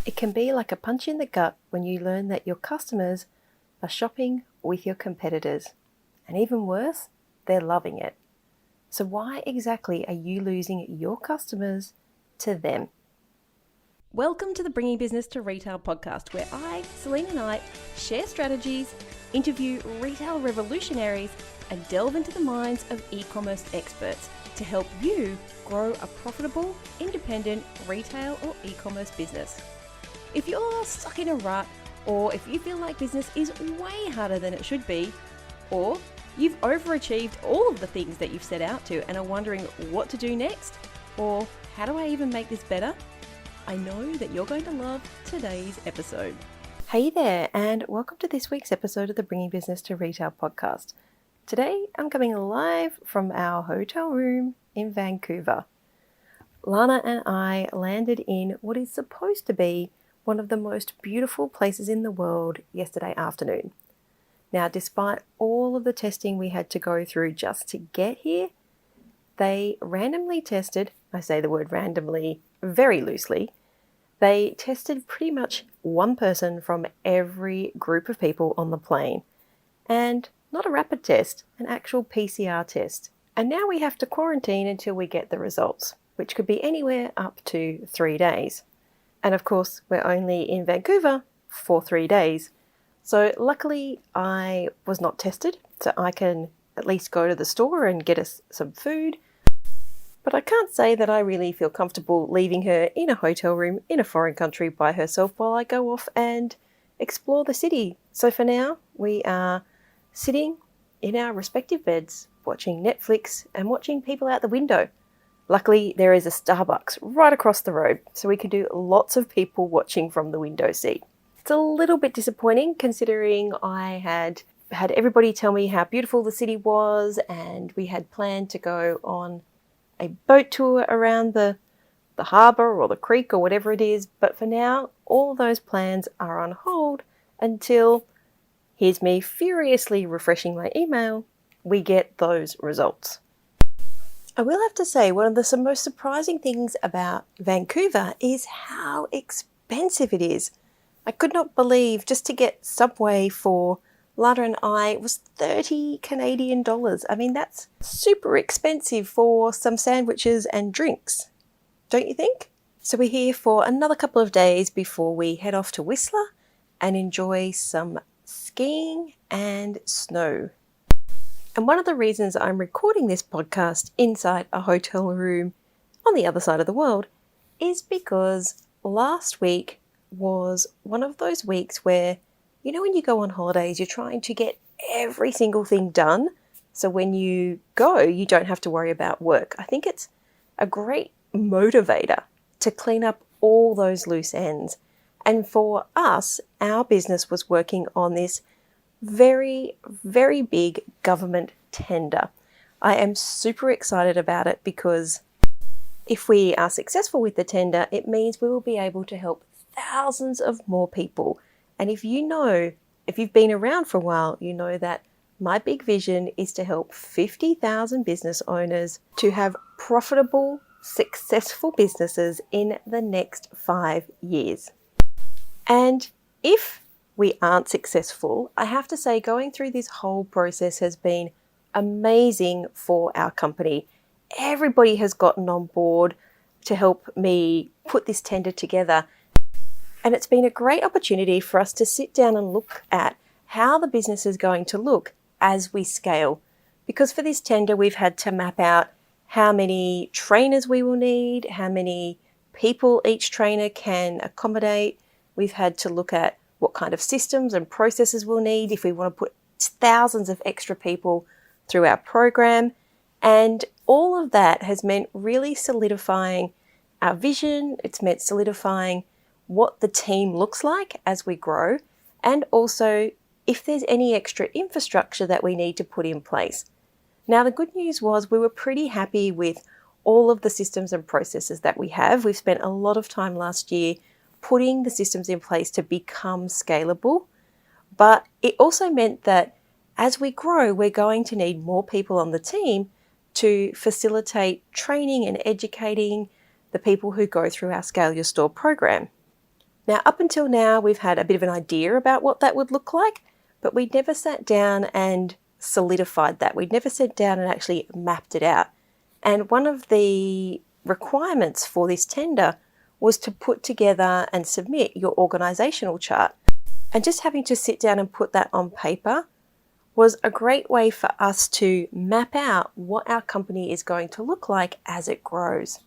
It can be like a punch in the gut when you learn that your customers are shopping with your competitors. And even worse, they're loving it. So why exactly are you losing your customers to them? Welcome to the Bringing Business to Retail podcast, where I, Selena Knight, share strategies, interview retail revolutionaries, and delve into the minds of e-commerce experts to help you grow a profitable, independent retail or e-commerce business. If you're stuck in a rut, or if you feel like business is way harder than it should be, or you've overachieved all of the things that you've set out to and are wondering what to do next, or how do I even make this better? I know that you're going to love today's episode. Hey there, and welcome to this week's episode of the Bringing Business to Retail podcast. Today, I'm coming live from our hotel room in Vancouver. Lana and I landed in what is supposed to be one of the most beautiful places in the world yesterday afternoon. Now, despite all of the testing we had to go through just to get here, they randomly tested, I say the word randomly very loosely, they tested pretty much one person from every group of people on the plane. And not a rapid test, an actual PCR test. And now we have to quarantine until we get the results, which could be anywhere up to 3 days. And of course, we're only in Vancouver for 3 days. So luckily I was not tested, so I can at least go to the store and get us some food. But I can't say that I really feel comfortable leaving her in a hotel room in a foreign country by herself while I go off and explore the city. So for now, we are sitting in our respective beds, watching Netflix and watching people out the window. Luckily, there is a Starbucks right across the road, so we can do lots of people watching from the window seat. It's a little bit disappointing considering I had everybody tell me how beautiful the city was, and we had planned to go on a boat tour around the harbour or the creek or whatever it is. But for now, all those plans are on hold until, here's me furiously refreshing my email, we get those results. I will have to say, one of the most surprising things about Vancouver is how expensive it is. I could not believe just to get Subway for Lana and I was 30 Canadian dollars. I mean, that's super expensive for some sandwiches and drinks, don't you think? So we're here for another couple of days before we head off to Whistler and enjoy some skiing and snow. And one of the reasons I'm recording this podcast inside a hotel room on the other side of the world is because last week was one of those weeks where, you know, when you go on holidays, you're trying to get every single thing done. So when you go, you don't have to worry about work. I think it's a great motivator to clean up all those loose ends. And for us, our business was working on this very, very big government tender. I am super excited about it because if we are successful with the tender, it means we will be able to help thousands of more people. And if you've been around for a while, you know that my big vision is to help 50,000 business owners to have profitable, successful businesses in the next 5 years. And if we aren't successful, I have to say going through this whole process has been amazing for our company. Everybody has gotten on board to help me put this tender together. And it's been a great opportunity for us to sit down and look at how the business is going to look as we scale. Because for this tender, we've had to map out how many trainers we will need, how many people each trainer can accommodate. We've had to look at what kind of systems and processes we'll need if we want to put thousands of extra people through our program. And all of that has meant really solidifying our vision. It's meant solidifying what the team looks like as we grow, and also if there's any extra infrastructure that we need to put in place. Now, the good news was we were pretty happy with all of the systems and processes that we have. We've spent a lot of time last year putting the systems in place to become scalable, but it also meant that as we grow, we're going to need more people on the team to facilitate training and educating the people who go through our Scale Your Store program. Now, up until now, we've had a bit of an idea about what that would look like, but we'd never sat down and solidified that. We'd never sat down and actually mapped it out. And one of the requirements for this tender was to put together and submit your organisational chart. And just having to sit down and put that on paper was a great way for us to map out what our company is going to look like as it grows.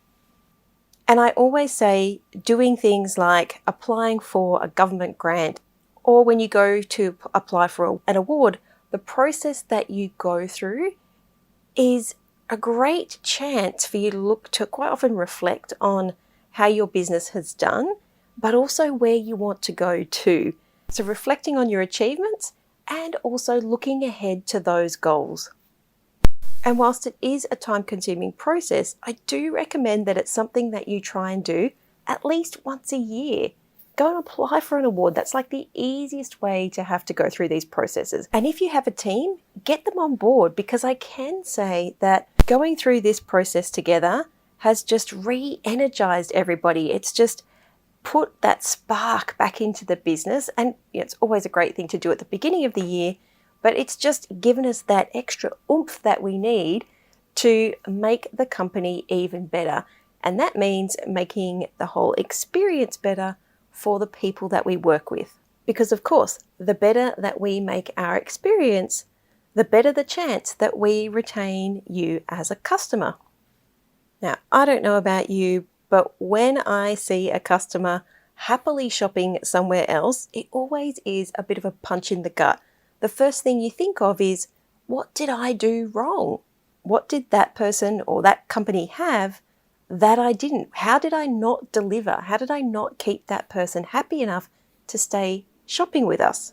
And I always say doing things like applying for a government grant, or when you go to apply for an award, the process that you go through is a great chance for you to look to quite often reflect on how your business has done, but also where you want to go to. So reflecting on your achievements and also looking ahead to those goals. And whilst it is a time-consuming process, I do recommend that it's something that you try and do at least once a year. Go and apply for an award. That's like the easiest way to have to go through these processes. And if you have a team, get them on board, because I can say that going through this process together has just re-energized everybody. It's just put that spark back into the business. And it's always a great thing to do at the beginning of the year, but it's just given us that extra oomph that we need to make the company even better. And that means making the whole experience better for the people that we work with. Because of course, the better that we make our experience, the better the chance that we retain you as a customer. Now, I don't know about you, but when I see a customer happily shopping somewhere else, it always is a bit of a punch in the gut. The first thing you think of is, what did I do wrong? What did that person or that company have that I didn't? How did I not deliver? How did I not keep that person happy enough to stay shopping with us?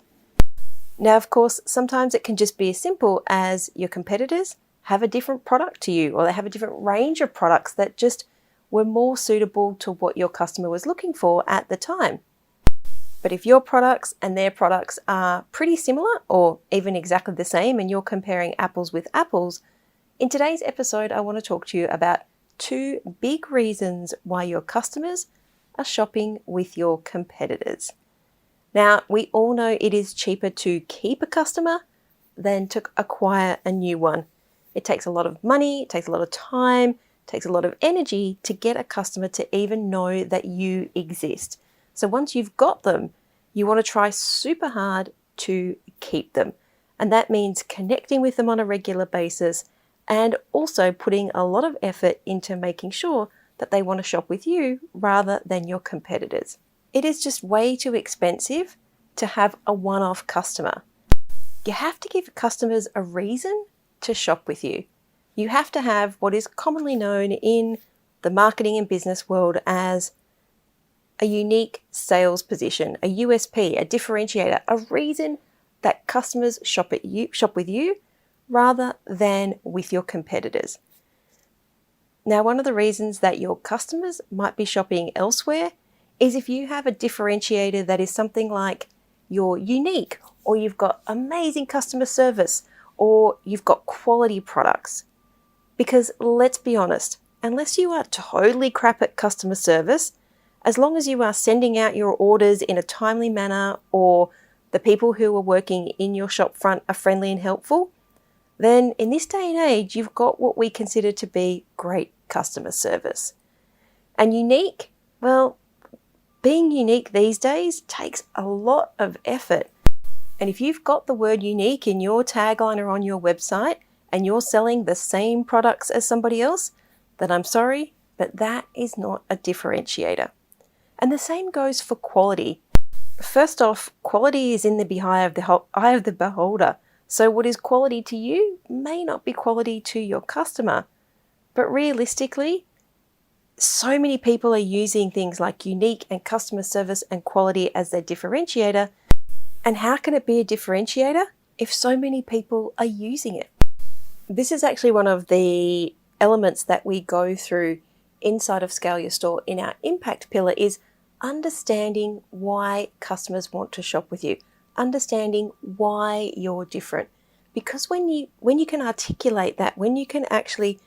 Now, of course, sometimes it can just be as simple as your competitors have a different product to you, or they have a different range of products that just were more suitable to what your customer was looking for at the time. But if your products and their products are pretty similar or even exactly the same, and you're comparing apples with apples, in today's episode, I want to talk to you about 2 big reasons why your customers are shopping with your competitors. Now, we all know it is cheaper to keep a customer than to acquire a new one. It takes a lot of money, it takes a lot of time, it takes a lot of energy to get a customer to even know that you exist. So once you've got them, you want to try super hard to keep them. And that means connecting with them on a regular basis and also putting a lot of effort into making sure that they want to shop with you rather than your competitors. It is just way too expensive to have a one-off customer. You have to give customers a reason to shop with you. You have to have what is commonly known in the marketing and business world as a unique sales position, a USP, a differentiator, a reason that customers shop with you rather than with your competitors. Now, one of the reasons that your customers might be shopping elsewhere is if you have a differentiator that is something like you're unique, or you've got amazing customer service, or you've got quality products. Because let's be honest, unless you are totally crap at customer service, as long as you are sending out your orders in a timely manner, or the people who are working in your shop front are friendly and helpful, then in this day and age, you've got what we consider to be great customer service. And unique, well, being unique these days takes a lot of effort. And if you've got the word unique in your tagline or on your website, and you're selling the same products as somebody else, then I'm sorry, but that is not a differentiator. And the same goes for quality. First off, quality is in the eye of the beholder. So what is quality to you may not be quality to your customer. But realistically, so many people are using things like unique and customer service and quality as their differentiator. And how can it be a differentiator if so many people are using it? This is actually one of the elements that we go through inside of Scale Your Store in our impact pillar, is understanding why customers want to shop with you, understanding why you're different. Because when you can articulate that, when you can actually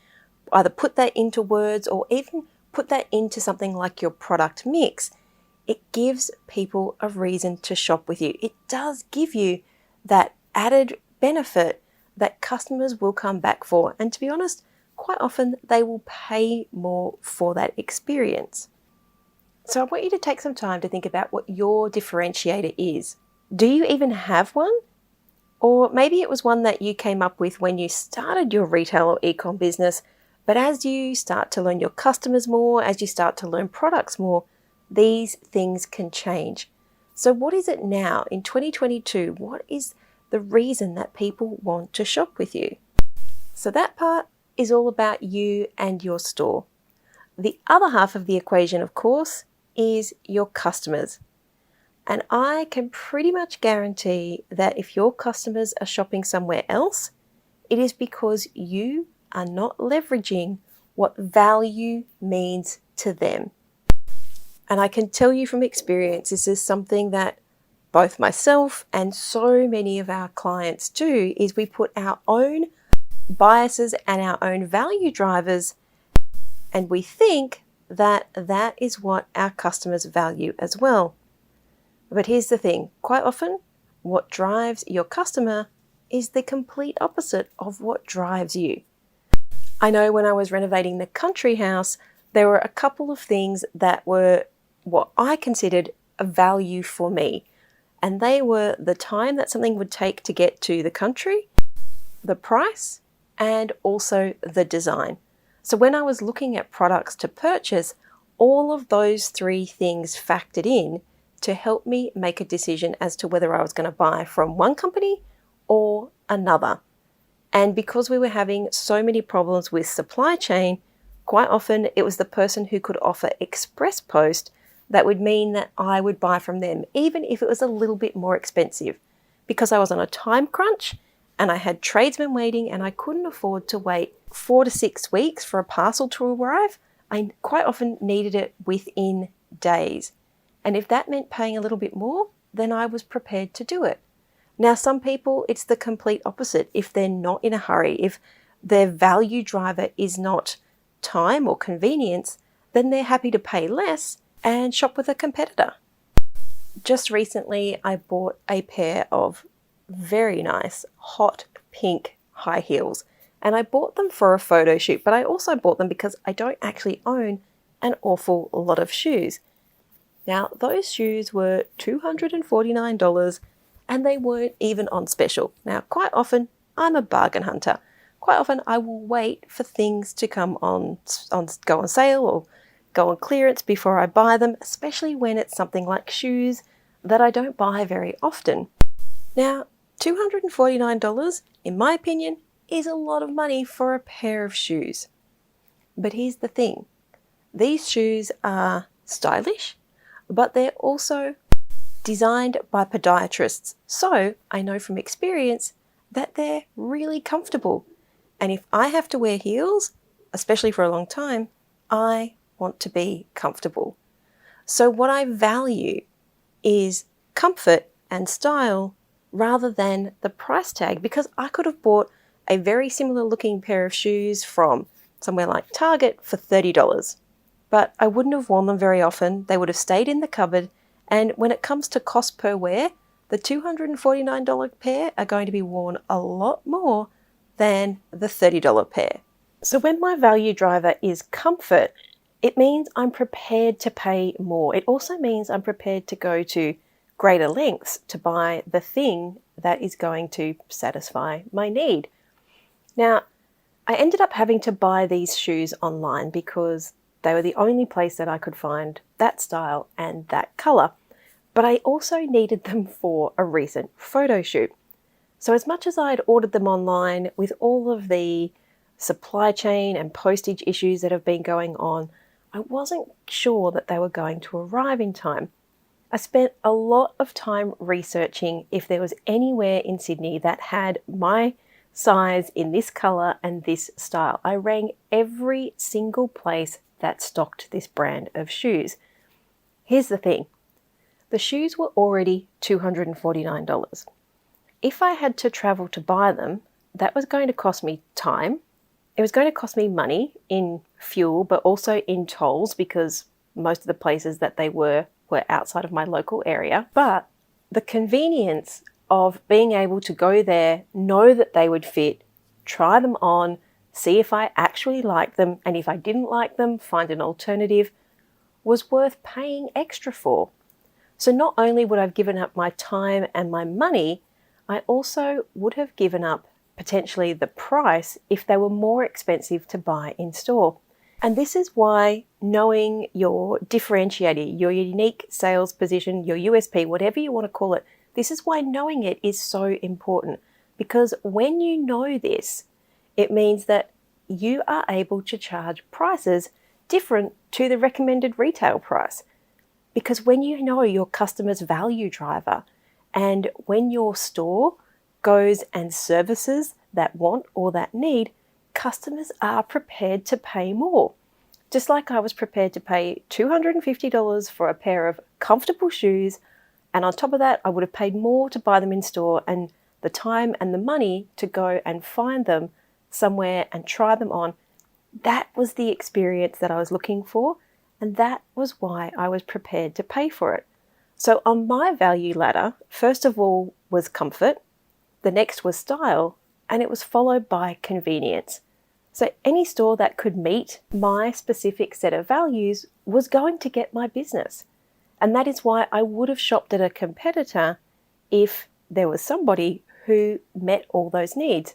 either put that into words or even put that into something like your product mix, it gives people a reason to shop with you. It does give you that added benefit that customers will come back for. And to be honest, quite often they will pay more for that experience. So I want you to take some time to think about what your differentiator is. Do you even have one? Or maybe it was one that you came up with when you started your retail or e-com business, but as you start to learn your customers more, as you start to learn products more, these things can change. So what is it now in 2022? What is the reason that people want to shop with you? So that part is all about you and your store. The other half of the equation, of course, is your customers. And I can pretty much guarantee that if your customers are shopping somewhere else, it is because you are not leveraging what value means to them. And I can tell you from experience, this is something that both myself and so many of our clients do, is we put our own biases and our own value drivers, and we think that that is what our customers value as well. But here's the thing, quite often what drives your customer is the complete opposite of what drives you. I know when I was renovating the country house, there were a couple of things that were what I considered a value for me. And they were the time that something would take to get to the country, the price, and also the design. So when I was looking at products to purchase, all of those three things factored in to help me make a decision as to whether I was going to buy from one company or another. And because we were having so many problems with supply chain, quite often it was the person who could offer express post that would mean that I would buy from them, even if it was a little bit more expensive, because I was on a time crunch and I had tradesmen waiting and I couldn't afford to wait 4 to 6 weeks for a parcel to arrive. I quite often needed it within days. And if that meant paying a little bit more, then I was prepared to do it. Now, some people, it's the complete opposite. If they're not in a hurry, if their value driver is not time or convenience, then they're happy to pay less and shop with a competitor. Just recently, I bought a pair of very nice hot pink high heels, and I bought them for a photo shoot, but I also bought them because I don't actually own an awful lot of shoes. Now, those shoes were $249 and they weren't even on special. Now, quite often, I'm a bargain hunter. Quite often, I will wait for things to come go on sale or go on clearance before I buy them, especially when it's something like shoes that I don't buy very often. Now, $249, in my opinion, is a lot of money for a pair of shoes. But here's the thing. These shoes are stylish, but they're also designed by podiatrists. So I know from experience that they're really comfortable. And if I have to wear heels, especially for a long time, I want to be comfortable. So what I value is comfort and style rather than the price tag, because I could have bought a very similar looking pair of shoes from somewhere like Target for $30. But I wouldn't have worn them very often. They would have stayed in the cupboard. And when it comes to cost per wear, the $249 pair are going to be worn a lot more than the $30 pair. So when my value driver is comfort, it means I'm prepared to pay more. It also means I'm prepared to go to greater lengths to buy the thing that is going to satisfy my need. Now, I ended up having to buy these shoes online because they were the only place that I could find that style and that color. But I also needed them for a recent photo shoot. So as much as I'd ordered them online, with all of the supply chain and postage issues that have been going on, I wasn't sure that they were going to arrive in time. I spent a lot of time researching if there was anywhere in Sydney that had my size in this color and this style. I rang every single place that stocked this brand of shoes. Here's the thing. The shoes were already $249. If I had to travel to buy them, that was going to cost me time. It was going to cost me money in fuel, but also in tolls, because most of the places that they were were outside of my local area. But the convenience of being able to go there, know that they would fit, try them on, see if I actually liked them, and if I didn't like them, find an alternative, was worth paying extra for. So not only would I have given up my time and my money, I also would have given up potentially the price if they were more expensive to buy in store. And this is why knowing your differentiator, your unique sales position, your USP, whatever you want to call it, this is why knowing it is so important. Because when you know this, it means that you are able to charge prices different to the recommended retail price. Because when you know your customer's value driver, and when your store goes and services that want or that need, customers are prepared to pay more. Just like I was prepared to pay $250 for a pair of comfortable shoes, and on top of that, I would have paid more to buy them in store, and the time and the money to go and find them somewhere and try them on. That was the experience that I was looking for, and that was why I was prepared to pay for it. So on my value ladder, first of all was comfort, the next was style, and it was followed by convenience. So any store that could meet my specific set of values was going to get my business. And that is why I would have shopped at a competitor if there was somebody who met all those needs.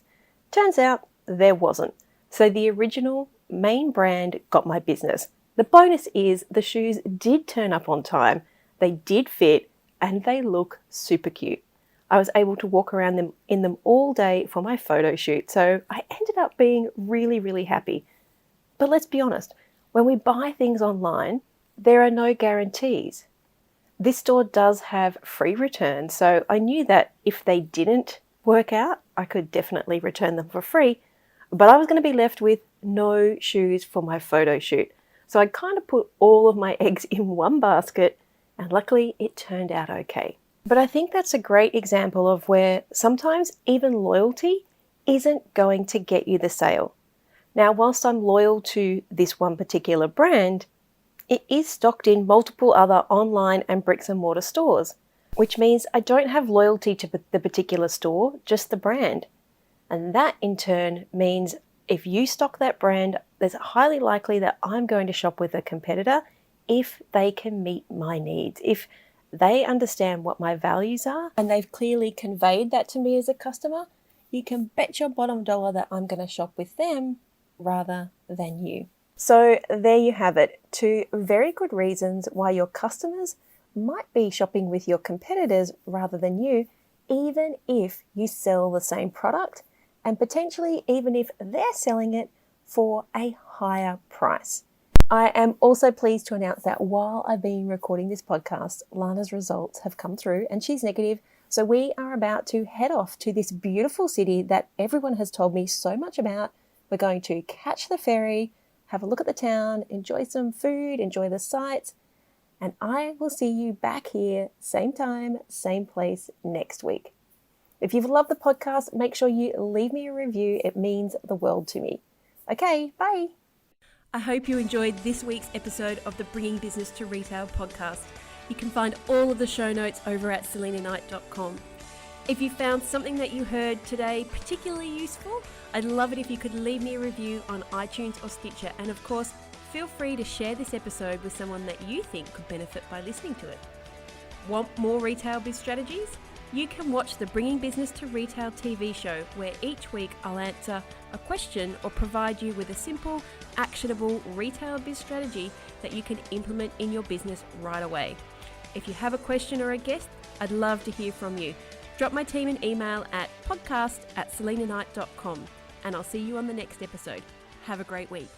Turns out there wasn't. So the original main brand got my business. The bonus is the shoes did turn up on time, they did fit, and they look super cute. I was able to walk around in them all day for my photo shoot, so I ended up being really, really happy. But let's be honest, when we buy things online, there are no guarantees. This store does have free returns, so I knew that if they didn't work out, I could definitely return them for free, but I was going to be left with no shoes for my photo shoot. So I kind of put all of my eggs in one basket, and luckily it turned out okay. But I think that's a great example of where sometimes even loyalty isn't going to get you the sale. Now, whilst I'm loyal to this one particular brand, it is stocked in multiple other online and bricks and mortar stores, which means I don't have loyalty to the particular store, just the brand. And that in turn means if you stock that brand, it's highly likely that I'm going to shop with a competitor if they can meet my needs, if they understand what my values are and they've clearly conveyed that to me as a customer. You can bet your bottom dollar that I'm going to shop with them rather than you. So there you have it, 2 very good reasons why your customers might be shopping with your competitors rather than you, even if you sell the same product and potentially even if they're selling it for a higher price. I am also pleased to announce that while I've been recording this podcast, Lana's results have come through and she's negative. So we are about to head off to this beautiful city that everyone has told me so much about. We're going to catch the ferry, have a look at the town, enjoy some food, enjoy the sights, and I will see you back here, same time, same place next week. If you've loved the podcast, make sure you leave me a review. It means the world to me. Okay, bye. I hope you enjoyed this week's episode of the Bringing Business to Retail podcast. You can find all of the show notes over at selinaknight.com. If you found something that you heard today particularly useful, I'd love it if you could leave me a review on iTunes or Stitcher. And of course, feel free to share this episode with someone that you think could benefit by listening to it. Want more retail biz strategies? You can watch the Bringing Business to Retail TV show, where each week I'll answer a question or provide you with a simple, actionable retail biz strategy that you can implement in your business right away. If you have a question or a guest, I'd love to hear from you. Drop my team an email at podcast@selinaknight.com, and I'll see you on the next episode. Have a great week.